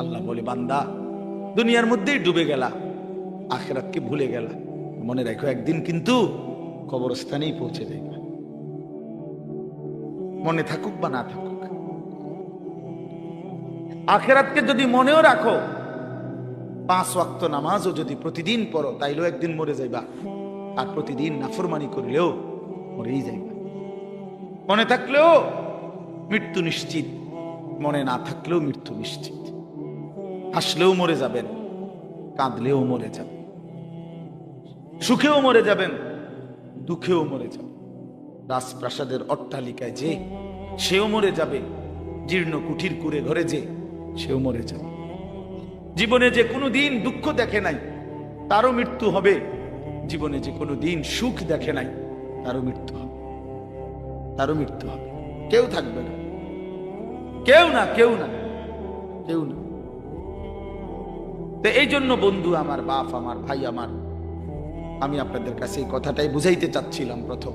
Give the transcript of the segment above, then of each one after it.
আল্লাহ বলে, বান্দা দুনিয়ার মধ্যেই ডুবে গেলা, আখিরাতকে ভুলে গেলা, মনে রাখো একদিন কিন্তু কবরস্থানেই পৌঁছে যাবে, মনে থাকুক বা না থাকুক। আখিরাতকে যদি মনেও রাখো, 5 ওয়াক্ত নামাজও যদি প্রতিদিন পড়ো, তাইলেও একদিন মরে যাইবা। আর প্রতিদিন নাফরমানি করলেও মরেই যাইবা। মনে থাকলেও মৃত্যু নিশ্চিত, মনে না থাকলেও মৃত্যু নিশ্চিত। হাসলেও মরে যাবেন, কাঁদলেও মরে যাবেন, সুখেও মরে যাবেন, দুঃখেও মরে যাবেন। রাজপ্রাসাদের অট্টালিকায় যে, সেও মরে যাবে। জীর্ণ কুঠির কুড়ে ঘরে যে, সেও মরে যাবে। জীবনে যে কোনো দিন দুঃখ দেখে নাই, তারও মৃত্যু হবে। জীবনে যে কোনো দিন সুখ দেখে নাই, তারও মৃত্যু হবে, তারও মৃত্যু হবে। কেউ থাকবে না, কেউ না, কেউ না, কেউ না। তো এই জন্য বন্ধু আমার, বাপ আমার, ভাই আমার, আমি আপনাদের কাছে এই কথাটাই বুঝাইতে চাচ্ছিলাম। প্রথম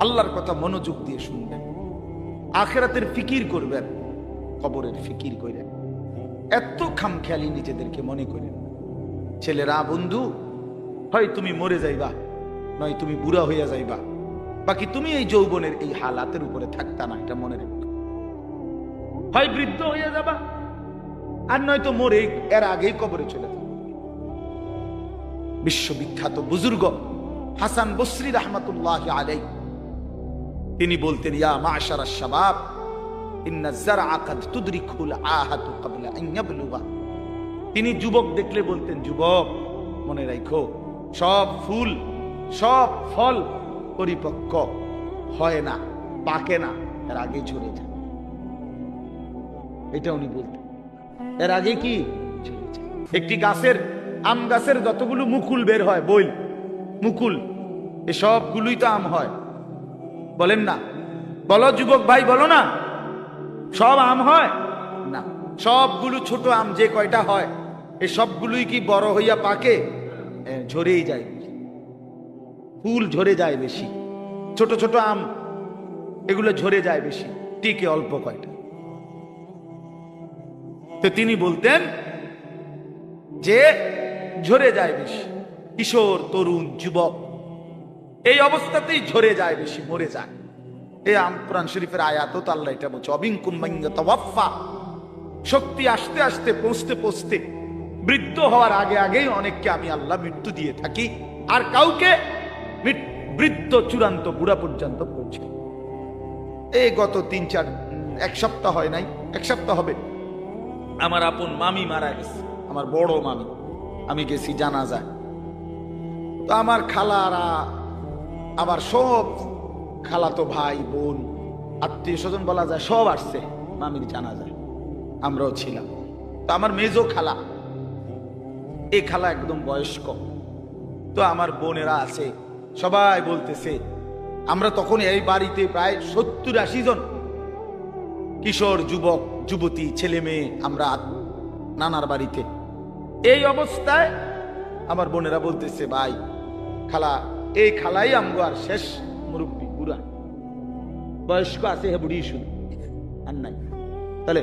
আল্লাহর কথা মনোযোগ দিয়ে শুনবেন, আখিরাতের ফিকির করবেন, কবরের ফিকির করেন। এত খামখেয়ালি নিজেদেরকে মনে করেন। ছেলেরা, বন্ধু, হয় তুমি মরে যাইবা, নয় তুমি বুড়া হইয়া যাইবা, বাকি তুমি এই যৌবনের এই হালাতের উপরে থাকতা না, এটা মনে রাখো। হয় বৃদ্ধ হইয়া যাবা, আর নয়তো মরে এর আগেই কবরে চলে যাবে। বিশ্ববিখ্যাত বুজুর্গ হাসান বসরি রাহমাতুল্লাহ আলাইহি, তিনি বলতেন, ইয়া মাশারাশ শাবাব ইন্না যারআ কাদ তুদরিকুল আহাতু ক্বাবলা আন ইয়াবলুগা। তিনি যুবক দেখলে বলতেন, যুবক মনে রাখো, সব ফুল, সব ফল পরিপক্ক হয় না, পাকে না, এর আগে ঝরে যায়। এটা উনি বলতেন, এর আগে কি ঝরে যায়। একটি গাছের, আম গাছের যতগুলো মুকুল বের হয়, বইল মুকুল, এ সবগুলোই তো আম হয়, বলেন না? বলো যুবক ভাই, বলো না, সব আম হয় না। সবগুলো ছোট আম যে কয়টা হয়, এই সবগুলোই কি বড় হইয়া পাকে? ঝরেই যায়, ফুল ঝরে যায় বেশি। ছোট ছোট আম এগুলো ঝরে যায় বেশি, টিকে অল্প কয়টা। তো তিনি বলতেন যে ঝরে যায় বেশি। কিশোর, তরুণ, যুবক এই অবস্থাতেই ঝরে যায় বেশি, মরে যায়। এই কোরআন শরীফের আয়াত তো আল্লাহ এটা বলছে, অবিনকুম মান ইয়াতাওয়াফা। শক্তি আসতে আসতে, পৌঁছতে পৌঁছতে, বৃদ্ধ হওয়ার আগে আগেই অনেককে আমি আল্লাহ মৃত্যু দিয়ে থাকি, আর কাউকে বৃদ্ধ চূড়ান্ত বুড়া পর্যন্ত পৌঁছে। এই গত 1 সপ্তাহ হয় নাই, 1 সপ্তাহ হবে, আমার আপন মামি মারা গেছে, আমার বড় মামি। আমি গেছি জানাজায়। তো আমার খালারা, আমার সব খালাতো ভাই বোন, আত্মীয় স্বজন বলা যায়, সব আসছে মামির জানাজায়, আমরাও ছিলাম। তো আমার মেজো খালা, এই খালা একদম বয়স্ক। তো আমার বোনেরা আছে, সবাই বলতেছে, আমরা তখন এই বাড়িতে প্রায় 70-80 জন কিশোর, যুবক, যুবতী, ছেলে মেয়ে, আমরা নানার বাড়িতে। এই অবস্থায় আমার বোনেরা বলতেছে, ভাই খালা, এই খালাই আমগো আর শেষ মুরব্বী, বুড়া বয়স্ক আছে, হে বুড়ি শুধু, আর নাই। তাহলে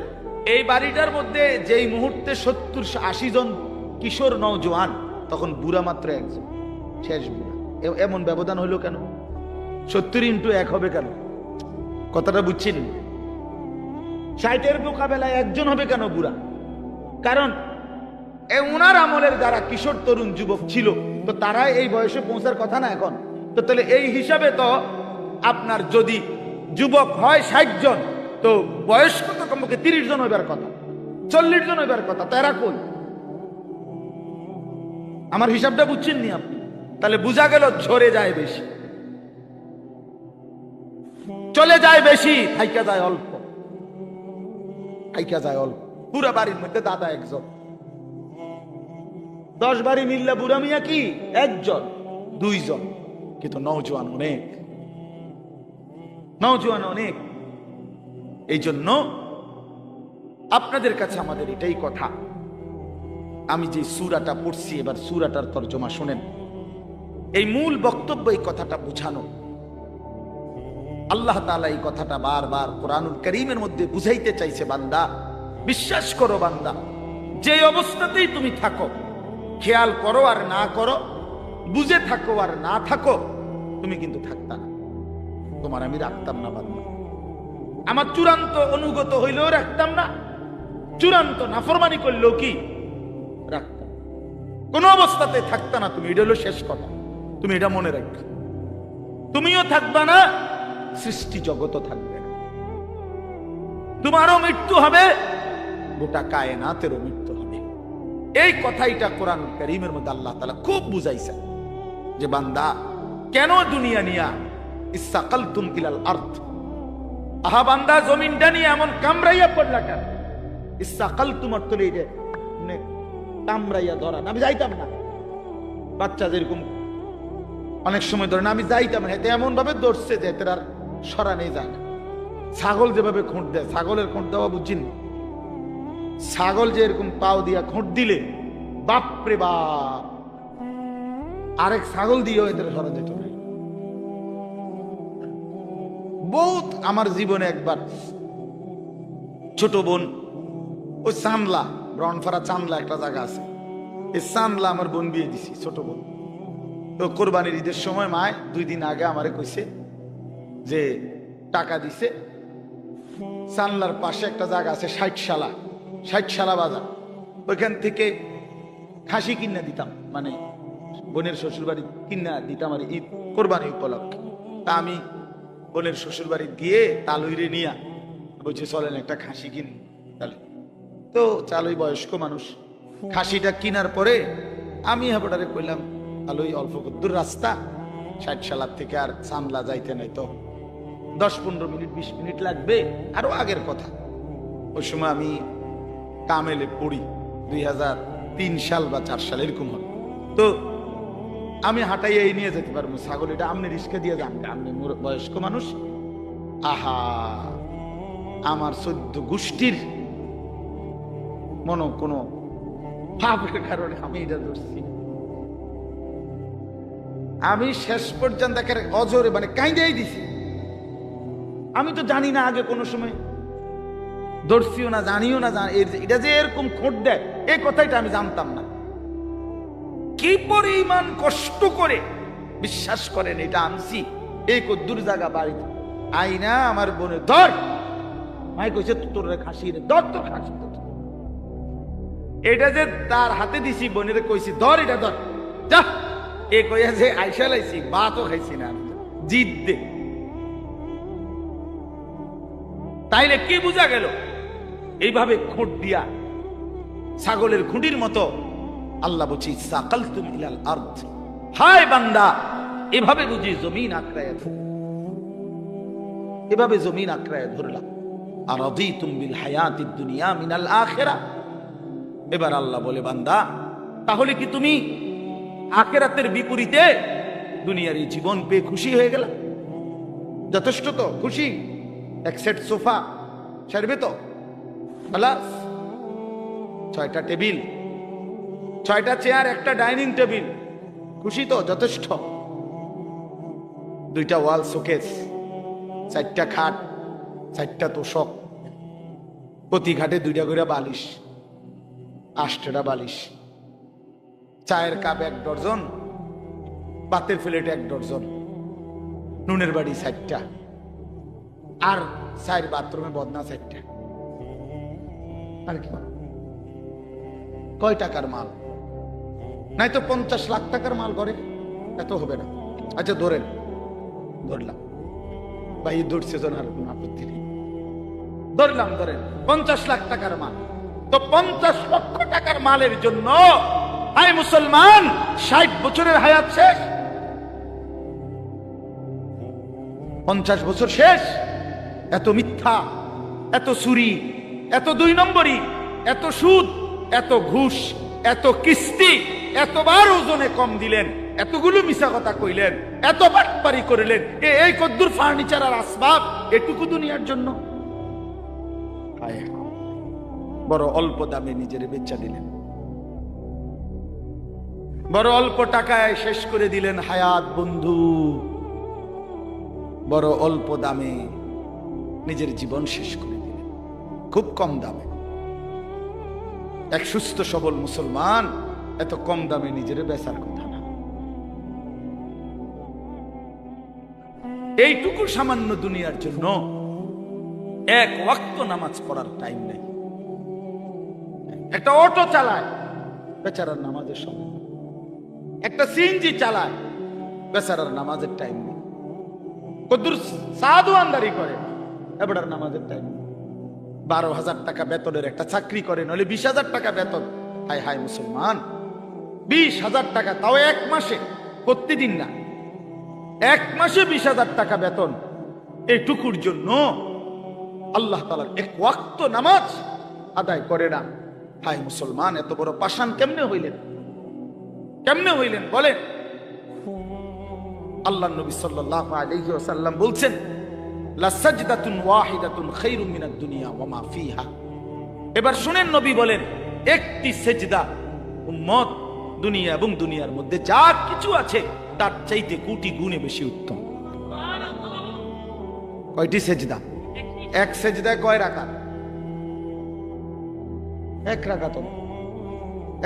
এই বাড়িটার মধ্যে যেই মুহূর্তে 70-80 জন কিশোর নওজোয়ান, তখন বুড়া মাত্র একজন, শেষ বুড়া। এমন ব্যবধান হইলো কেন? 70x1 হবে কেন? কথাটা বুঝছেন? 60-এর মোকাবেলায় একজন হবে কেন বুড়া? কারণ উনার আমলের যারা কিশোর, তরুণ, যুবক ছিল, তো তারা এই বয়সে পৌঁছার কথা না এখন। তো তাহলে এই হিসাবে তো আপনার যদি যুবক হয় 60 জন, তো বয়স্ক তো কমপক্ষে 30 জন হইবার কথা, 40 জন হইবার কথা। তারা কই? আমার হিসাবটা বুঝছেন নি আপনি? তাহলে বোঝা গেল ঝরে যায় বেশি, চলে যায় বেশি, থাইকা যায় অল্প, থাইকা যায় অল্প। পুরা বাড়ির মধ্যে দাদা একজন, 10 বাড়ি মিললে বুড়া মিয়া কি 1 জন 2 জন, কিন্তু নওজোয়ান অনেক, নওজোয়ান অনেক। এই জন্য আপনাদের কাছে আমাদের এটাই কথা। আমি যে সূরাটা পড়ছি, এবার সূরাটার তরজমা শুনেন। এই মূল বক্তব্য, এই কথাটা বুঝানো। আল্লাহ তাআলা এই কথাটা বারবার কোরআনুল কারীমের মধ্যে বুঝাইতে চাইছে, বান্দা বিশ্বাস করো বান্দা, যে অবস্থাতেই তুমি থাকো, খেয়াল করো আর না করো, বুঝে থাকো আর না থাকো, তুমি কিন্তু থাকতা না। তোমার আমি রাখতাম না বান্দা। আমার চূড়ান্ত অনুগত হইলেও রাখতাম না, চূড়ান্ত নাফরমানি করলেও কি রাখতাম, কোন অবস্থাতে থাকতা না তুমি। এটা হলো শেষ কথা, তুমি এটা মনে রাখবে। তুমিও থাকবা না, সৃষ্টি জগতও থাকবে না। তোমারও মৃত্যু হবে, গোটা কায়নাতেরও মৃত্যু হবে। এই কথাইটা কোরআন কারীমের মধ্যে আল্লাহ তাআলা খুব বুঝাইছেন যে বান্দা কেন দুনিয়া নিয়া ইসসাকালতুম ইলাল আরদ, আহা বান্দা জমিনটা নিয়ে এমন কামড়াইয়া পড়লা কেন? ইসসাকালতুম অর্থ এই যে কামড়াইয়া ধরা। আমি যাইতাম না, বাচ্চা যেরকম অনেক সময় ধরে না, আমি যাইতাম না, এতে এমন ভাবে ধরছে যে এতে আর সরানো যায় না। ছাগল যেভাবে খুঁট দেয়, ছাগলের খুঁট দেওয়া বুঝিনি, ছাগল যে এরকম পাও দিয়া খুঁট দিলে বাপরে বাপ, আরেক ছাগল দিয়েও এদের সরা যেত না। বহুত আমার জীবনে একবার ছোট বোন, ওই চান্দলা, ব্রনফারা চান্দলা একটা জায়গা আছে, এই চান্দলা আমার বোন বিয়ে দিছি, ছোট বোন। তো কোরবানির ঈদের সময় মায় 2 দিন আগে আমারে কইছে যে টাকা দিছে, চান্দলার পাশে একটা জায়গা আছে 60 শালা বাজার, ওইখান থেকে খাসি কিনা দিতাম, মানে বোনের শ্বশুর বাড়ি কিনা দিতাম আর ঈদ কোরবানি উপলক্ষে। তা আমি বোনের শ্বশুর বাড়ি গিয়ে তালুইরে নিয়া বলছে চলেন একটা খাসি কিন। তো চালুই বয়স্ক মানুষ, খাসিটা কিনার পরে আমি হাবড়ারে কইলাম তালুই অল্প দূর রাস্তা, 60 শালার থেকে আর চান্দলা যাইতে নাই তো 10-15 মিনিট 20 মিনিট লাগবে, আরো আগের কথা। ওই সময় আমি কামেলে পড়ি, 2003 সাল বা 4 সাল এরকম হবে। তো আমি হাঁটাইয়া এই নিয়ে যেতে পারবো ছাগল, এটা আপনি রিস্কে দিয়ে যান, আপনি বয়স্ক মানুষ। আহা, আমার 14 গোষ্ঠীর কোনো পাপের কারণে আমি এটা ধরছি। আমি শেষ পর্যন্ত অজরে মানে কাইন্দাই দিছি। আমি তো জানি না আগে কোনো সময় ধরছিও না, জানিও না, এটা যে এরকম খোঁট দেয় এই কথাইটা আমি জানতাম না। কি পরিমাণ কষ্ট করে বিশ্বাস করেন এটা আনছি, এই কদ্দুর জায়গা বাড়িতে আইনা আমার বোনের ধর, মাই কইছে তোর খাসি রে ধর, তোর খাসি। এটা যে তার হাতে দিছি, বোনের কইছি ধর, এটা ধর যা, এ কইয়া যে আইসা লাইছি, ভাতও খাইছি না, জিদ দে। তাইলে কি বোঝা গেল? এইভাবে খুঁট দিয়া ছাগলের খুঁটির মতো আল্লাহ বলছি সাকালতুম ইলাল আরদ, হায় বান্দা এভাবে বুঝি জমিন আঁকড়ায় ধর, এভাবে জমিন আঁকড়ায় ধরলাম। আরাদিতুম বিল হায়াতিদ দুনিয়া মিনাল আখিরাহ। এবার আল্লাহ বলে বান্দা তাহলে কি তুমি আখিরাতের বিপরীতে দুনিয়ার এই জীবন পেয়ে খুশি হয়ে গেলা? যথেষ্ট তো খুশি? এক সেট সোফা সারবে তো, খালাস। 6টা টেবিল, 6টা চেয়ার, একটা ডাইনিং টেবিল, খুশি তো? যথেষ্ট। 2টা ওয়াল শোকেস, 4টা খাট, 4টা তোষক, প্রতি ঘাটে 2টা করে বালিশ, 8টা বালিশ, চায়ের কাপ 1 ডজন, ভাতের প্লেট 1 ডজন, নুনের বাড়ি 4টা, আর 4 বাথরুমে বদনা 4টা। আর কি কয় টাকার মাল? নাই তো 50 লাখ টাকার মাল করে, এত হবে না। আচ্ছা ধরেন, ধরলাম ভাই, ধরছে জন আর কোন আপত্তি নেই, ধরলাম ধরেন 50 লাখ টাকার মাল। তো 50 লক্ষ টাকার মালের জন্য আই মুসলমান 60 বছরের হায়াত শেষ, 50 বছর শেষ। এত মিথ্যা, এত চুরি, এত 2 নম্বরি, এত সুদ, এত ঘুষ, এত কিস্তি, এতবার ওজনে কম দিলেন, এতগুলো মিছা কথা কইলেন, এত বাটপারি করলেন, এই কদ্দুর ফার্নিচার আর আসবাব এটুকু দুনিয়ার জন্য। বড় অল্প দামে নিজের বেচা দিলেন, বড় অল্প টাকায় শেষ করে দিলেন হায়াত বন্ধু, বড় অল্প দামে নিজের জীবন শেষ করে দিলেন, খুব কম দামে। এক সুস্থ সবল মুসলমান এত কম দামে নিজের বেচার কথা না। এইটুকু সামান্য দুনিয়ার জন্য এক ওয়াক্ত নামাজ পড়ার টাইম নেই। একটা অটো চালায়, বেচারার নামাজের সময়। একটা সিএনজি চালায়, বেচারার নামাজের টাইম নেই। কদ্দুর সাধু আন্দারি করে, এবার নামাজের টাইম নেই। 12,000 টাকা বেতনের একটা চাকরি করে, নইলে 20,000 টাকা বেতন। হায় হায় মুসলমান, 20,000 টাকা, তাও এক মাসে, প্রতিদিন না, এক মাসে 20,000 টাকা বেতন। এইটুকুর জন্য আল্লাহ তাআলার এক ওয়াক্ত নামাজ আদায় করে না। হায় মুসলমান, এত বড় পাষাণ কেমনে হইলেন? কেমনে হইলেন বলেন? আল্লাহ নবী সাল্লাল্লাহু আলাইহি ওয়াসাল্লাম বলছেন, লা সাজদাতুন ওয়াহিদাতুন খায়রুম মিনাদ দুনিয়া ওয়া মা ফিহা। এবার শুনেন, নবী বলেন, একটি সেজদা উম্মত দুনিয়া এবং দুনিয়ার মধ্যে যা কিছু আছে তার চাইতে কোটি গুণে বেশি উত্তম। কয়টি সেজদা? এক সেজদায় কয় রাকাত? এক রাকাত।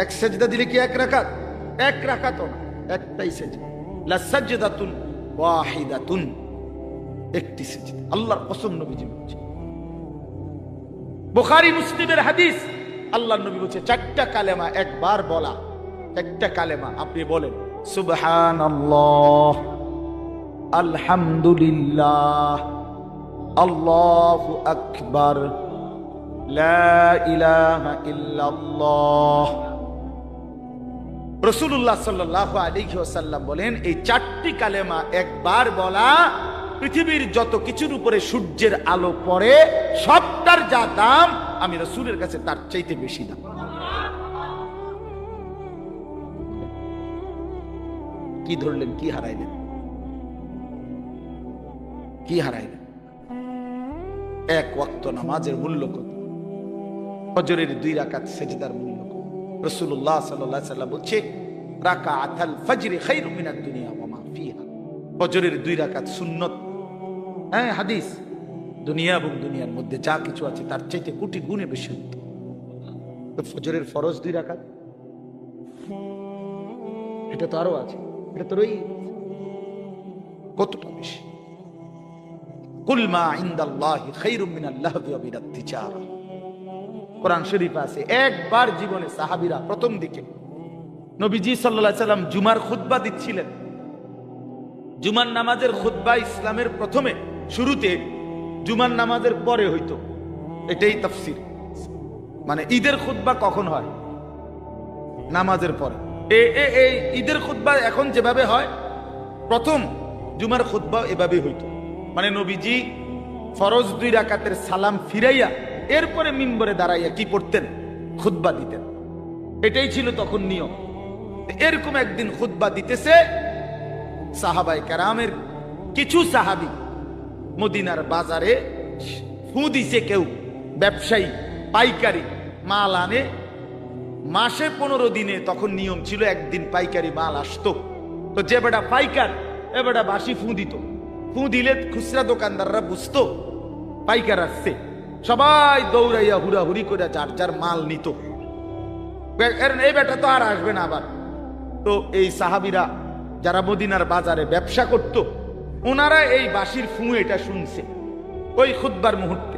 এক সেজদা দিলে কি এক রাকাত? এক রাকাত না, একটাই সেজদা। লা সাজদাতুন ওয়াহিদাতুন, একটি সেজদা। আল্লাহর কসম নবীজি বলছে, বুখারী মুসলিমের হাদিস, আল্লাহর নবী বলছে, 4টা কালেমা একবার বলা, একটা কালেমা আপনি বলেন, সুবহানাল্লাহ, আলহামদুলিল্লাহ, আল্লাহু আকবার, লা ইলাহা ইল্লাল্লাহ। রাসূলুল্লাহ সাল্লাল্লাহু আলাইহি ওয়াসাল্লাম বলেন, এই 4টি কালেমা একবার বলা পৃথিবীর যত কিছুর উপরে সূর্যের আলো পড়ে সবটার যা দাম, আমি রাসূলের কাছে তার চাইতে বেশি দাম। কি ধরলেন? কি হারাইলেন? কি হারাইলেন? এক ওয়াক্ত নামাজের মূল্য কত? ফজরের 2 রাকাত সেজদার মূল্য কত? রাসূলুল্লাহ সাল্লাল্লাহু আলাইহি ওয়াসাল্লাম বলছে, রাকাআতুল ফজর খায়রুম মিনাদ দুনিয়া ওয়া মা ফিহা। ফজরের 2 রাকাত সুন্নত, হ্যাঁ হাদিস, দুনিয়া এবং দুনিয়ার মধ্যে যা কিছু আছে তার চাইতে কোটি গুণে বেশি উত্তম। তো ফজরের ফরজ 2 রাকাত, এটা তো আরো আছে, এটা তো রই কতটা বেশি। কুল মা ইনদাল্লাহি খায়রুম মিনাল লাহবি ওয়া মিনাত তিজারা। কোরআন শরীফ আছে। একবার জীবনে সাহাবীরা প্রথম দিকে নবীজি সাল্লাল্লাহু আলাইহি সাল্লাম জুমার খুতবা দিচ্ছিলেন। জুমার নামাজের খুতবা ইসলামের প্রথমে শুরুতে জুমার নামাজের পরে হইতো, এটাই তাফসীর। মানে ঈদের খুতবা কখন হয়? নামাজের পরে। এই ঈদের খুতবা এখন যেভাবে হয়, প্রথম জুমার খুতবা এভাবে হইতো। মানে নবীজি ফরজ 2 রাকাতের সালাম ফিরাইয়া এরপরে মিম্বরে দাঁড়াইয়া কি পড়তেন? খুতবা দিতেন। এটাই ছিল তখন নিয়ম। এরকম একদিন খুতবা দিতেছে, সাহাবায়ে কেরামের কিছু সাহাবী মদিনার বাজারে ফু দিছে, কেউ ব্যবসায়ী পাইকারি মাল আনে মাসে 15 দিনে। তখন নিয়ম ছিল একদিন পাইকারি মাল আসতো, তো যে বেটা পাইকার এ বেটা বাসি ফু দিত। ফু দিলে খুচরা দোকানদাররা বুঝতো পাইকার আসছে, সবাই দৌড়াইয়া হুড়াহুড়ি করে যার যার মাল নিত। এই বেটা তো আর আসবে না আবার। তো এই সাহাবীরা যারা মদিনার বাজারে ব্যবসা করত, ওনারা এই বাঁশির ফু এটা শুনছে। ওই খুতবার মুহূর্তে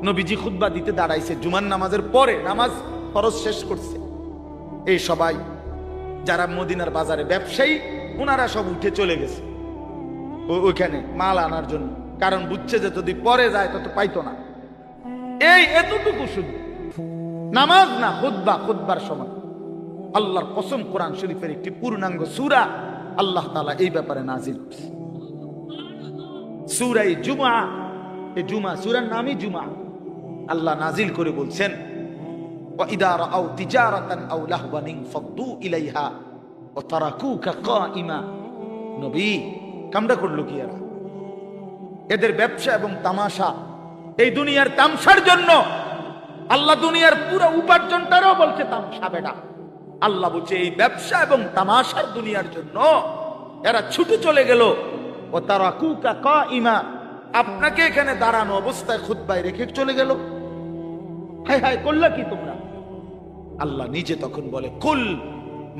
নবীজি খুতবা দিতে দাঁড়াইছে, জুমার নামাজের পরে, নামাজ ফরজ শেষ করছে। এই সবাই যারা মদিনার বাজারে ব্যবসায়ী, ওনারা সব উঠে চলে গেছে ওইখানে মাল আনার জন্য, কারণ বুঝছে যে যদি পরে যায় তত পাইতো না। এই এতটুকু শুধু নামাজ না, খুতবা, খুতবার সময় আল্লাহর কসম, কোরআন শরীফের একটি পূর্ণাঙ্গ সূরা আল্লাহ তাআলা এই ব্যাপারে নাজিল করেছে, সূরা জুমআ। এই জুমআ সূরার নামই জুমআ। আল্লাহ নাজিল করে বলছেন, ওয়া ইদা রাআউ তিজারাতান আও লাহওয়ান ফাদ্দু ইলাইহা ওয়া তারাকুকা কাইমা। নবী কামড়া করলো কি এরা? এদের ব্যবসা এবং তামাশা, এই দুনিয়ার তামসার জন্য আল্লাহ দুনিয়ার পুরো উপার্জনটারও বলছে তামসা। বেটা আল্লাহ বলছে এই ব্যবসা এবং তামাশার দুনিয়ার জন্য এরা ছুটে চলে গেল। ও তারাকুকা কাইমা, আপনাকে এখানে দাঁড়ানো অবস্থায় খুতবায় রেখে চলে গেল। হায় হায়, করলা কি তোমরা? আল্লাহ নিজে তখন বলে, কুল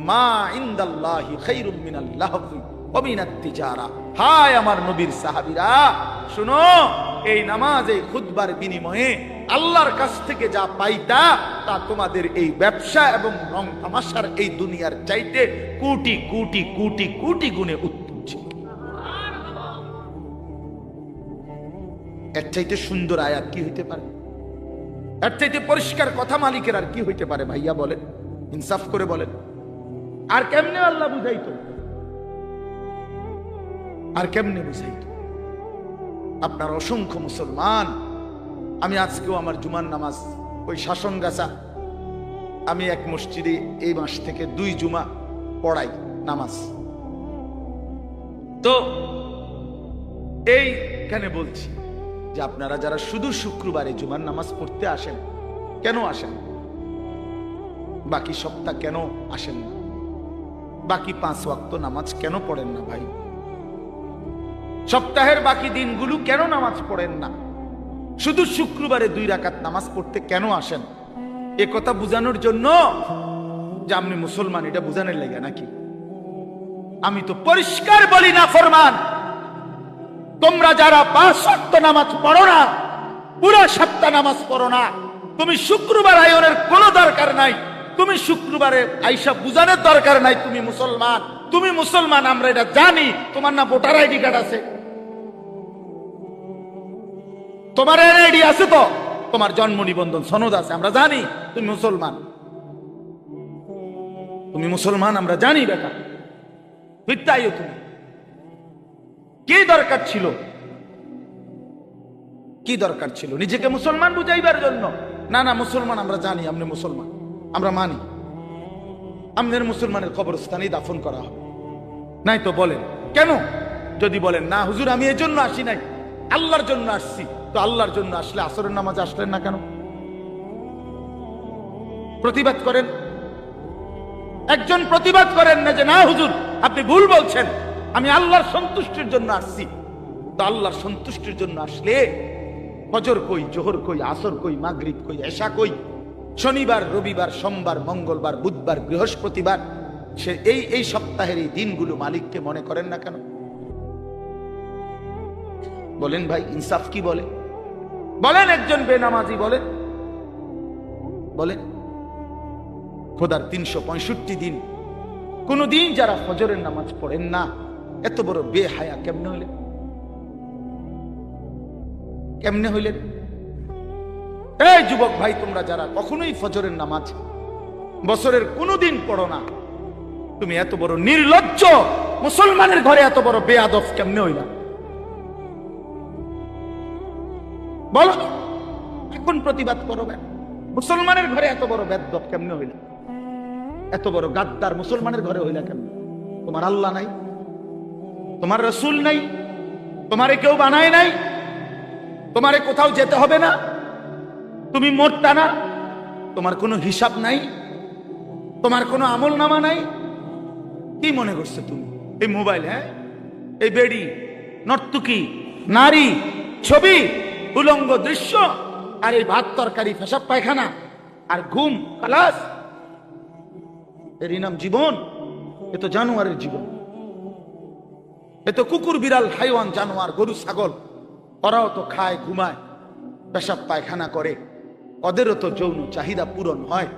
মা ইনদাল্লাহি খায়রুম মিনাল লাহবি ওয়া মিনাত তিজারা। হায় আমার নবীর সাহাবীরা, শুনো, এই নামাজ, এই খুতবার বিনিময়ে আল্লাহর কাছ থেকে যা পাইতা তা তোমাদের এই ব্যবসা এবং রং তামাশার এই দুনিয়ার চাইতে কোটি কোটি কোটি কোটি গুণে উত্তম ছিল। এর চাইতে সুন্দর আয়াত কি হইতে পারে? এর চাইতে পরিষ্কার কথা মালিকের আর কি হইতে পারে? ভাইয়া বলেন, ইনসাফ করে বলেন। আর কেমনে আল্লাহ বুঝাইতো? আর কেমনে বুঝাইতো? আপনার অসংখ্য মুসলমান, আমি আজকেও আমার জুমার নামাজ ওই শাসনগাছা, আমি এক মসজিদে এই মাস থেকে 2 জুমা পড়াই নামাজ। তো এইখানে বলছি যে আপনারা যারা শুধু শুক্রবারে জুমার নামাজ পড়তে আসেন, কেন আসেন? বাকি সপ্তাহ কেন আসেন না? বাকি 5 ওয়াক্ত নামাজ কেন পড়েন না ভাই? সপ্তাহের বাকি দিনগুলো কেন নামাজ পড়েন না? শুধু শুক্রবারে 2 রাকাত নামাজ পড়তে কেন আসেন? এ কথা বুঝানোর জন্য যে আপনি মুসলমান, এটা বুঝানোর লেগে নাকি? আমি তো পরিষ্কার বলি না ফরমান, তোমরা যারা 5 ওয়াক্ত নামাজ পড়ো না, পুরো সপ্তাহ নামাজ পড়ো না, তুমি শুক্রবার আয়োনের কোনো দরকার নাই, তুমি শুক্রবারে আইসা বুঝানোর দরকার নাই তুমি মুসলমান। তুমি মুসলমান, আমরা এটা জানি। তোমার না ভোটার আইডি কার্ড আছে? তোমার এনআইডি আছে তো? তোমার জন্ম নিবন্ধন সনদ আছে? আমরা জানি তুমি মুসলমান। তুমি মুসলমান, আমরা জানি বেটা। মিথ্যাইও তুমি। কি দরকার ছিল? কি দরকার ছিল নিজেকে মুসলমান বুঝাইবার জন্য? না না, মুসলমান আমরা জানি, আপনি মুসলমান, আমরা মানি। আমাদের মুসলমানের কবরস্থানে দাফন করা হবে, নাই তো বলেন কেন? যদি বলেন না হুজুর আমি এই জন্য আসি নাই, আল্লাহর জন্য আসছি, তো আল্লাহর জন্য আসলে আসরের নামাজ আসলেন না কেন? প্রতিবাদ করেন। একজন প্রতিবাদ করেন না যে না হুজুর আপনি ভুল বলছেন, আমি আল্লাহর সন্তুষ্টির জন্য আসছি। তো আল্লাহর সন্তুষ্টির জন্য আসলে ফজর কই, জোহর কই, আসর কই, মাগরিব কই, এশা কই, শনিবার, রবিবার, সোমবার, মঙ্গলবার, বুধবার, বৃহস্পতিবার, সে এই সপ্তাহের এই দিনগুলো মালিককে মনে করেন না কেন? বলেন ভাই, ইনসাফ কি বলে? বলেন একজন বেনামাজি বলেন, বলেন খোদার 365 দিন কোনদিন যারা ফজরের নামাজ পড়েন না, এত বড় বেহায়া কেমনে হইলেন? কেমনে হইলেন? এই যুবক ভাই, তোমরা যারা কখনোই ফজরের নামাজ বছরের কোনদিন পড়ো না, তুমি এত বড় নির্লজ্জ, মুসলমানের ঘরে এত বড় বেয়াদব কেমনে হইলা? বলো, এখন প্রতিবাদ করবেন। মুসলমানের ঘরে এত বড় বেয়াদব কেমনে হইলা? এত বড় গাদ্দার মুসলমানের ঘরে হইলা কেমনে? তোমার আল্লাহ নাই, তোমার রাসূল নাই, তোমারে কেউ বানায় নাই, তোমারে কোথাও যেতে হবে না, তুমি মরতা না, তোমার কোনো হিসাব নাই, তোমার কোনো আমল নামা নাই। কি মনে করছো তুমি? এই মোবাইল, হ্যাঁ, এই বেড়ি, নর্তুকি, নারী, ছবি, উলঙ্গ দৃশ্য, আর এই ভাত তরকারি, পেশাব পায়খানা আর ঘুম, খালাস, এরই নাম জীবন? এ তো জানোয়ারের জীবন। এ তো কুকুর, বিড়াল, হাইওয়ান, জানোয়ার, গরু, ছাগল, ওরাও তো খায়, ঘুমায়, পেশাব পায়খানা করে, ওদেরও তো যৌন চাহিদা পূরণ হয়।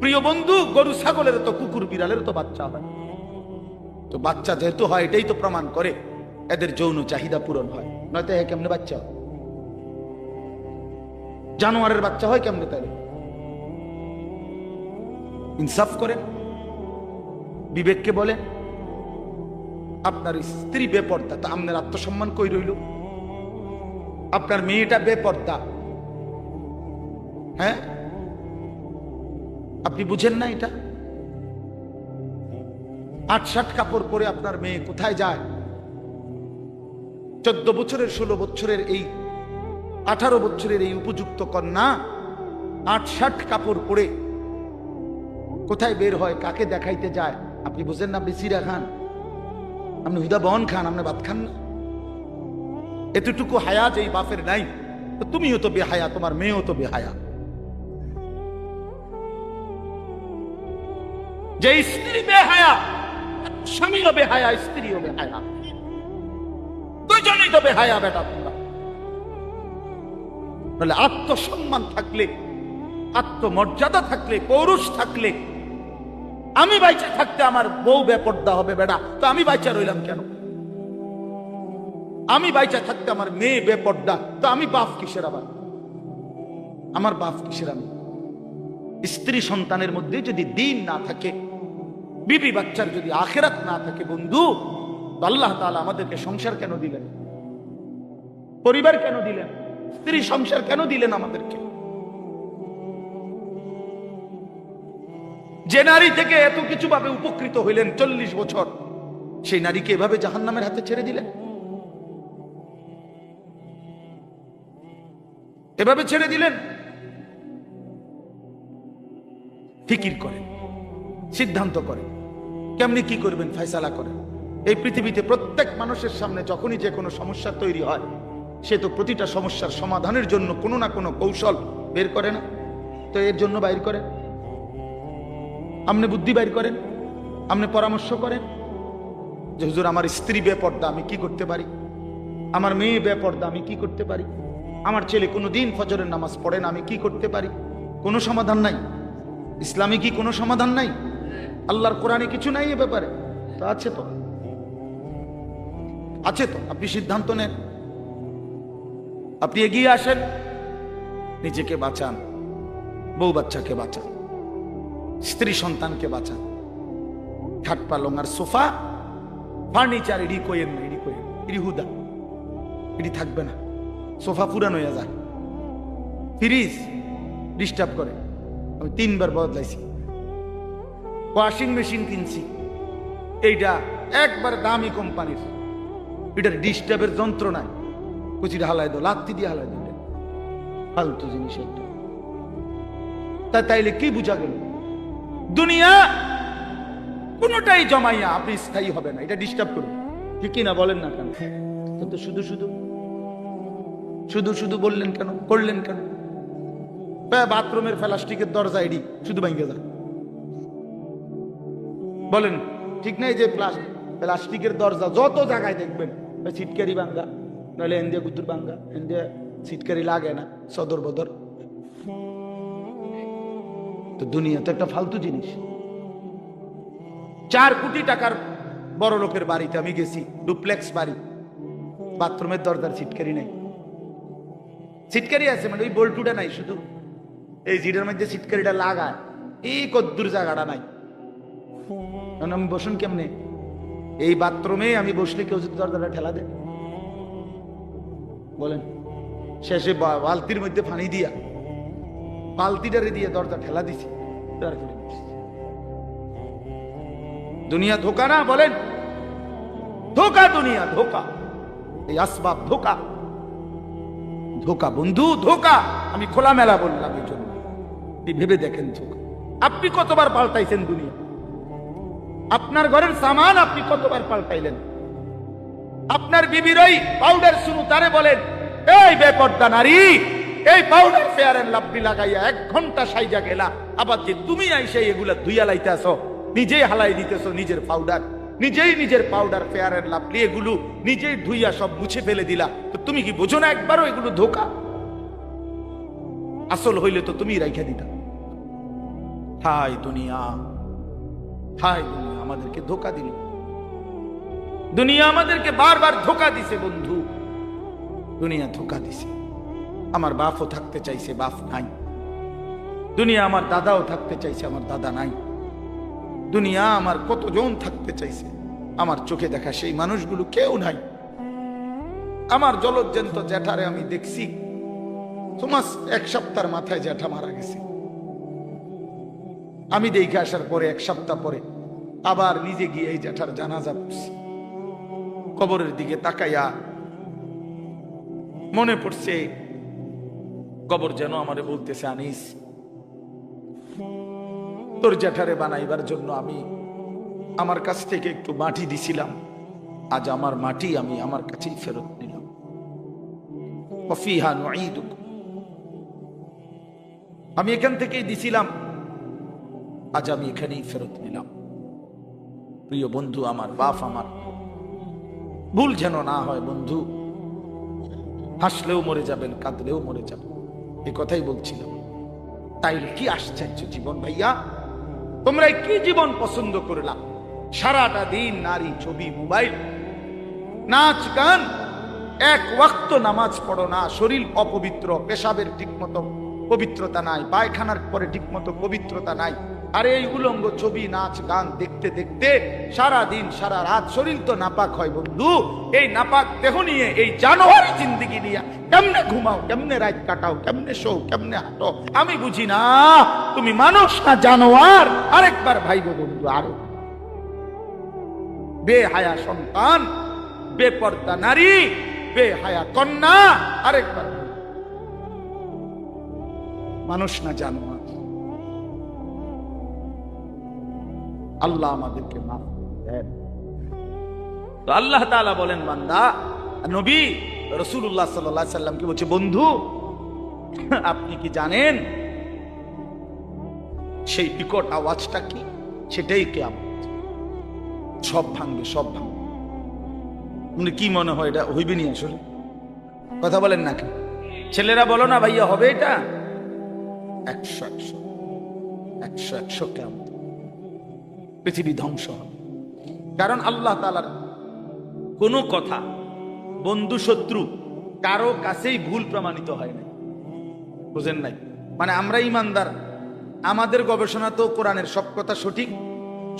প্রিয় বন্ধু, গরু ছাগলের তো, কুকুর বিড়ালের তো বাচ্চা হয়। তো বাচ্চা যেহেতু হয়, এটাই তো প্রমাণ করে এদের যৌন চাহিদা পূরণ হয়, নয়তো এ কেমনে বাচ্চা হয়? জানোয়ারের বাচ্চা হয় কেমনে? তাহলে ইনসাফ করেন, বিবেককে বলে। আপনার স্ত্রী বেপর্দা, তা আপনার আত্মসম্মান কই রইল? আপনার মেয়েটা বেপর্দা, হ্যাঁ, আপনি বুঝেন না এটা? 8-7 কাপড় পরে আপনার মেয়ে কোথায় যায়? 14 বছরের, 16 বছরের, এই 18 বছরের এই উপযুক্ত কন্যা 8-7 কাপড় পরে কোথায় বের হয়, কাকে দেখাইতে যায়? আপনি বুঝেন না? আপনি সিরা খান, আপনি হুদা বহন খান, আপনি ভাত খান না? এতটুকু হায়া যে বাপের নাই, তো তুমিও তো বেহায়া, তোমার মেয়েও তো বেহায়া। যে স্ত্রী বেহায়া, স্বামীও বেহায়া, স্ত্রীও বেহায়া, দুজনেই তো বেহায়া বেটা তোমরা। বলে আত্মসম্মান থাকলে, আত্মমর্যাদা থাকলে, পৌরুষ থাকলে, আমি বাইচা থাকতে আমার বউ বেপর্দা হবে বেটা, তো আমি বাইচা রইলাম কেন? আমি বাইচা থাকতে আমার মেয়ে বেপর্দা, তো আমি বাপ কিসের? আবার আমার বাপ কিসের? আমি স্ত্রী সন্তানের মধ্যে যদি দিন না থাকে, বিবি বাচ্চার যদি আখিরাত না থাকে বন্ধু, আল্লাহ তাআলা আমাদেরকে সংসার কেন দিলেন? পরিবার কেন দিলেন? স্ত্রী সংসার কেন দিলেন আমাদেরকে? যে নারী থেকে এত কিছু ভাবে উপকৃত হইলেন 40 বছর, সেই নারীকে এভাবে জাহান্নামের হাতে ছেড়ে দিলেন, এভাবে ছেড়ে দিলেন। ফিকির করেন, সিদ্ধান্ত করেন, কেমনি কি করবেন, ফয়সালা করেন। এই পৃথিবীতে প্রত্যেক মানুষের সামনে যখনই যে কোনো সমস্যা তৈরি হয়, সে তো প্রতিটা সমস্যার সমাধানের জন্য কোনো না কোনো কৌশল বের করে না? তো এর জন্য বাইর করেন, আপনি বুদ্ধি বাইর করেন, আপনি পরামর্শ করেন যে হুজুর আমার স্ত্রী বেপর্দা, আমি কি করতে পারি? আমার মেয়ে বেপর্দা, আমি কি করতে পারি? আমার ছেলে কোনোদিন ফজরের নামাজ পড়ে না, আমি কি করতে পারি? কোনো সমাধান নাই। ইসলামে কি কোনো সমাধান নাই? আল্লাহর কোরআনে কিছু নাই এ ব্যাপারে? তো আছে, তো আছে, তো আপনি সিদ্ধান্ত নেন, আপনি এগিয়ে আসেন, নিজেকে বাঁচান, বউ বাচ্চাকে বাঁচান, স্ত্রী সন্তানকে বাঁচান। খাট পালং আর সোফা ফার্নিচার এডি কইেন না, এডি কইেন, এডি হুদা, এডি থাকবে না। সোফা পুরান হয়ে যায়, ফ্রিজ ডিস্টার্ব করে, আমি 3 বার বদলাইছি। ওয়াশিং মেশিন কিনছি, এইটা একবার দামি কোম্পানির, এটার ডিস্টার্বের যন্ত্র নাই, কুচিটা হালাই দো, লাত্তি দিয়ে হালাই দো, ফালতু জিনিস একটা। তাইলে কি বুঝা গেল? দুনিয়া কোনটাই জমাইয়া আপনি স্থায়ী হবে না, এটা ডিস্টার্ব করবে, ঠিক কিনা বলেন না কেন? তো শুধু শুধু শুধু শুধু বললেন কেন, করলেন কেন? বাথরুমের প্লাস্টিকের দরজা এডি শুধু ভাঙ্গে যায়, বলেন ঠিক নাই? যে প্লাস্টিকের দরজা যত জায়গায় দেখবেন, ছিটকারি ভাঙ্গা, নইলে এন্দিয়া গুতুর ভাঙ্গা, এন্দিয়া ছিটকারি লাগে না, সদর বদর। তো দুনিয়া তো একটা ফালতু জিনিস। 4 কোটি টাকার বড় লোকের বাড়িতে আমি গেছি, ডুপ্লেক্স বাড়ি, বাথরুমের দরজার ছিটকারি নাই। ছিটকারি আছে মানে ওই বল্টুটা নাই, শুধু এই জিডের মধ্যে ছিটকারিটা লাগায়, এই কদ্দুর জায়গাটা নাই। আমি বসুন কেমনে? এই বাথরুমে আমি বসলে কেউ যদি দরজাটা ঠেলা দেয়, বলেন? শেষে বালতির মধ্যে পানি দিয়া, বালতিটারে দিয়ে দরজা ঠেলা দিছি, দুনিয়া ধোকা না? বলেন ধোকা, দুনিয়া ধোকা, এই আসবাব ধোকা, ধোকা বন্ধু, ধোকা। আমি খোলামেলা বললাম এই জন্য, ভেবে দেখেন ধোকা। আপনি কতবার পাল্টাইছেন দুনিয়া? আপনার ঘরের সামান আপনি কতবার পাল্টাইলেন? আপনার বিবির ওই পাউডার শুরু, তারে বলেন এই বেপর্দা নারী, এই পাউডার ফেয়ার এন্ড লাভলি লাগাইয়া 1 ঘন্টা সাইজা গেলা, আবার যে তুমি আইসা এগুলা ধুইয়া লাইতেছো, নিজেই হালাই দিতেছো নিজের পাউডার, নিজের পাউডার ফেয়ার এন্ড লাভলি এগুলো নিজেই ধুইয়া সব মুছে ফেলে দিলা। তো তুমি কি বোঝো না একবারও এগুলো ধোকা? আসল হইলে তো তুমি রাইখা দিতা। হাই দুনিয়া, হাই দুনিয়া আমাদেরকে ধোকা দিল। দুনিয়া আমাদেরকে বারবার ধোকা দিছে বন্ধু, দুনিয়া ধোকা দিছে। আমার বাপও থাকতে চাইছে, বাপ নাই। দুনিয়া আমার দাদাও থাকতে চাইছে, আমার দাদা নাই। দুনিয়া আমার কতজন থাকতে চাইছে, আমার চোখে দেখা সেই মানুষগুলো কেউ নাই। আমার জলজ্জন্ত জ্যাঠারে আমি দেখছি, তোমার 1 সপ্তাহের মাথায় জ্যাঠা মারা গেছে। আমি দেখে আসার পরে 1 সপ্তাহ পরে আবার নিজে গিয়ে এই জ্যাঠার জানাজা পড়ছি। কবরের দিকে তাকাইয়া মনে পড়ছে, কবর যেন আমারে বলতেছে, আনিস তোর জ্যাঠারে বানাইবার জন্য আমি আমার কাছ থেকে একটু মাটি দিছিলাম, আজ আমার মাটি আমি আমার কাছেই ফেরত নিলাম। ওয়াফিহা নুঈদুকুম, আমি এখান থেকেই দিছিলাম, আজ আমি এখানেই ফেরত নিলাম। প্রিয় বন্ধু আমার, বাপ আমার, ভুল যেন না হয় বন্ধু। হাসলেও মরে যাবেন, কাঁদলেও মরে যাবেন, এই কথাই বলছিলাম। তাই কি আশ্চর্য জীবন ভাইয়া, তোমরা কি জীবন পছন্দ করলাম? সারাটা দিন নারী, ছবি, মোবাইল, নাচ গান, এক ওয়াক্ত নামাজ পড়ো না, শরীর অপবিত্র, পেশাবের ঠিক মতো পবিত্রতা নাই, পায়খানার পরে ঠিক মতো পবিত্রতা নাই। আর এই উলঙ্গ ছবি, নাচ গান দেখতে দেখতে সারা দিন সারা রাত শরীর তো নাপাক হয় বন্ধু। এই নাপাক দেহ নিয়ে, এই জানোয়ারি জিন্দেগি নিয়ে কেমনে ঘুমাও, কেমনে রাত কাটাও, কেমনে শো, কেমনে হাঁটো, আমি বুঝি না। তুমি মানুষ না জানোয়ার? আরেকবার ভাইবো বন্ধু, আরো বেহায়া সন্তান, বেপর্দা নারী, বেহায়া কন্যা, আরেকবার মানুষ না জানোয়ার। আল্লাহ আমাদেরকে মাফ দেন। তো আল্লাহ তাআলা বলেন, বান্দা নবী রাসূলুল্লাহ সাল্লাল্লাহু আলাইহি সাল্লামকে বলছে, বন্ধু আপনি কি জানেন সেই বিকট আওয়াজটা কি? সেটাই কিয়ামত। সব ভাঙবে, সব ভাঙবে। মানে কি মনে হয় এটা হইবে নি? আসলে কথা বলেন নাকি ছেলেরা? বলো না ভাইয়া, হবে এটা? 100 কিয়ামত, পৃথিবী ধ্বংস হবে। কারণ আল্লাহ তাআলার কোন কথা বন্ধু শত্রু কারো কাছেই ভুল প্রমাণিত হয় না, বুঝেন নাই? মানে আমরা ইমানদার, আমাদের গবেষণাতেও কোরআনের সব কথা সঠিক,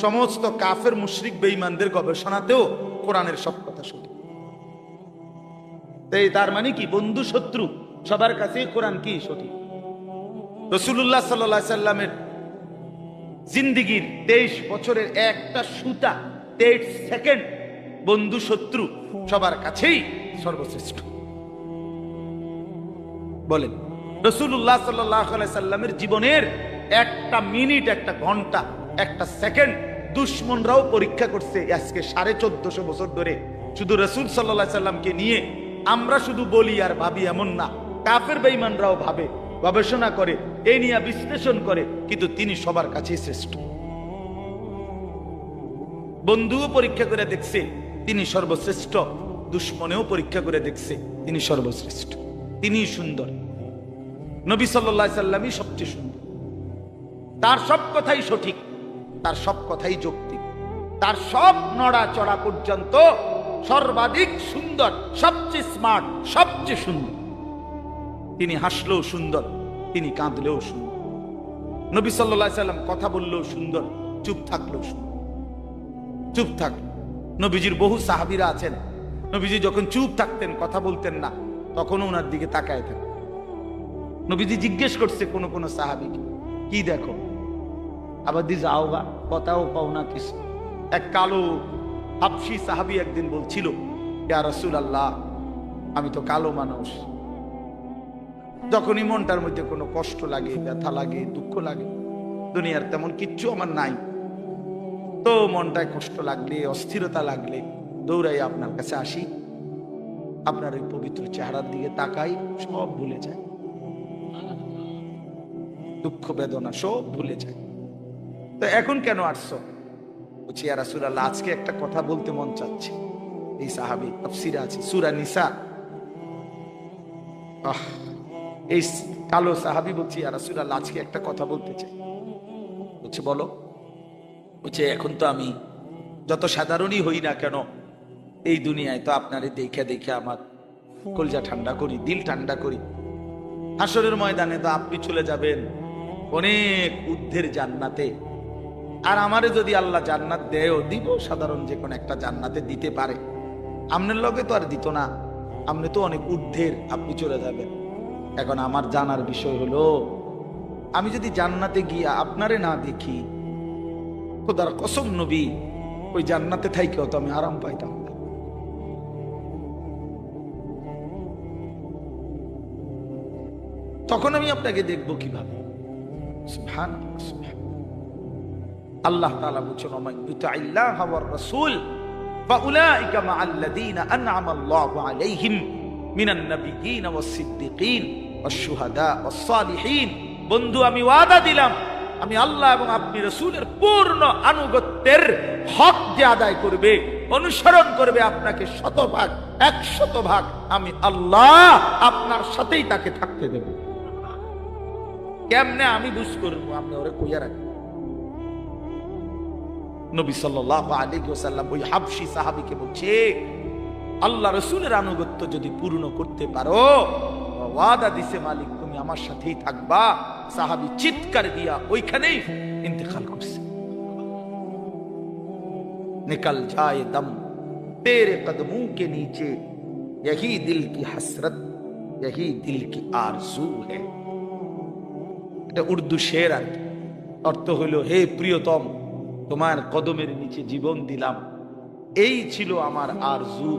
সমস্ত কাফের মুশরিক বেঈমানদের গবেষণাতেও কোরআনের সব কথা সঠিক। তার মানে কি, বন্ধু শত্রু সবার কাছেই কোরআন কি সঠিক। রাসূলুল্লাহ সাল্লাল্লাহু আলাইহি সাল্লামের জিন্দেগীর 23 বছরের একটা সুতা, 23 সেকেন্ড বন্ধু শত্রু সবার কাছেই সর্বশ্রেষ্ঠ। বলেন, রাসূলুল্লাহ সাল্লাল্লাহু আলাইহি সাল্লামের জীবনের একটা মিনিট, একটা ঘন্টা, একটা সেকেন্ড দুশমনরাও পরীক্ষা করছে। আজকে 1450 বছর ধরে শুধু রাসূল সাল্লাল্লাহু আলাইহি সাল্লামকে নিয়ে আমরা শুধু বলি আর ভাবি এমন না, কাফের বেঈমানরাও ভাবে, গবেষণা করে, এই নিয়ে বিশ্লেষণ করে, কিন্তু তিনি সবার কাছে শ্রেষ্ঠ। বন্ধুও পরীক্ষা করে দেখছে তিনি সর্বশ্রেষ্ঠ, দুশ্মনেও পরীক্ষা করে দেখছে তিনি সর্বশ্রেষ্ঠ। তিনি সুন্দর, নবী সাল্লাল্লাহু আলাইহি সাল্লামই সবচেয়ে সুন্দর। তার সব কথাই সঠিক, তার সব কথাই যৌক্তিক, তার সব নড়াচড়া পর্যন্ত সর্বাধিক সুন্দর, সবচেয়ে স্মার্ট, সবচেয়ে সুন্দর। তিনি হাসলেও সুন্দর, তিনি কাঁদলেও সুন্দর। নবী সাল্লাল্লাহু আলাইহি সাল্লাম কথা বললেও সুন্দর, চুপ থাকলেও সুন্দর। চুপ থাক, নবীজির বহু সাহাবীরা আছেন, নবীজি যখন চুপ থাকতেন, কথা বলতেন না, তখনও ওনার দিকে তাকায় থাকতেন। নবীজি জিজ্ঞেস করছে কোন কোন সাহাবীকে, কি দেখো? আবার দি যাও গা, কথাও পাও না কিছু। এক কালো হাবশী সাহাবী একদিন বলছিল, ইয়া রাসূলুল্লাহ, আমি তো কালো মানুষ, যখনই মনটার মধ্যে কোনো কষ্ট লাগে, ব্যথা লাগে, দুঃখ লাগে, দুনিয়ার তেমন কিচ্ছু আমার নাই, তো মনটায় কষ্ট লাগলে, অস্থিরতা লাগলে দৌড়াই আপনার কাছে আসি, আপনার ওই পবিত্র চেহারার দিকে তাকাই, সব ভুলে যায়, দুঃখ বেদনা সব ভুলে যায়। তো এখন কেন আসছো? বলছি, ইয়া রাসূলুল্লাহ, আজকে একটা কথা বলতে মন চাচ্ছে। এই সাহাবী, তাফসীরে আছে সূরা নিসা, এই কালো সাহাবী বলছি, ইয়া রাসূলুল্লাহ, আজকে একটা কথা বলতে চাই। বলছে, বলো। বলছে, এখন তো আমি যত সাধারণই হই না কেন, এই দুনিয়ায় তো আপনারে দেখে দেখে আমার কলজা ঠান্ডা করি, দিল ঠান্ডা করি। হাসরের ময়দানে তো আপনি চলে যাবেন অনেক ঊর্ধ্বের জান্নাতে, আর আমারে যদি আল্লাহ জান্নাত দেয়ও, দিব সাধারণ যে কোনো একটা জান্নাতে দিতে পারে, আপনার লগে তো আর দিত না, আপনি তো অনেক ঊর্ধ্বের, আপনি চলে যাবেন। এখন আমার জানার বিষয় হলো, আমি যদি জান্নাতে গিয়া আপনারে না দেখি, খোদার কসম নবী, ওই জান্নাতে থাইকেও তো আমি আরাম পাইতাম না। তখন আমি আপনাকে দেখবো কিভাবে? সুবহানাল্লাহ, সুবহানাল্লাহ। আল্লাহ তাআলা বলেছেন, ওয়া মান ইউতি'আল্লাহ ওয়ার রাসূল ফাউলাইকা মা'আল্লাযীনা আন'আমা আল্লাহু আলাইহিম মিনান নাবিয়্যিন ওয়াস সিদ্দীকিন ওয়াশ শুহাদা ওয়াস সালিহিন। বন্ধু, আমি ওয়াদা দিলাম আমি আল্লাহ এবং আপনি রাসূলের পূর্ণ আনুগত্যের হক যে আদায় করবে, অনুসরণ করবে আপনাকে 100% 100% আমি আল্লাহ আপনার সাথেই তাকে থাকতে দেব। কেমনে আমি বুঝ করবো? আপনি ওরে কইয়া রাখবেন। নবী সাল্লাল্লাহু আলাইহি ওয়াসাল্লাম ওই হাবশী সাহাবীকে বলছে, আল্লাহ রাসূলের আনুগত্য যদি পূর্ণ করতে পারো, ওয়াদা দিছে মালিক তুমি আমার সাথেই থাকবা। সাহাবী চিৎকার দিয়া ওইখানেই ইন্তেকাল করছে। निकल जाए दम तेरे कदमों के नीचे, यही दिल की हसरत, यही दिल की आरज़ू है। এটা উর্দু শের আর কি। অর্থ হইল, হে প্রিয়তম, তোমার কদমের নিচে জীবন দিলাম, এই ছিল আমার আরজু,